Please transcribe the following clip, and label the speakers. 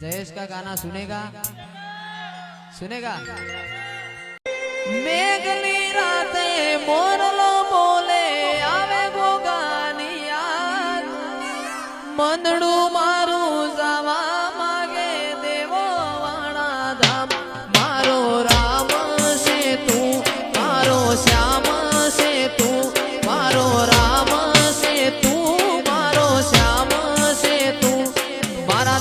Speaker 1: जयेश का गाना सुनेगा सुनेगा। मेघनी राते मोरलो बोले आवे गोगानी याद मंदड़ू मारू जावा मागे देवो वाणा धाम मारो राम से तू मारो श्याम से तू मारो राम से तू मारो श्याम से तू मारा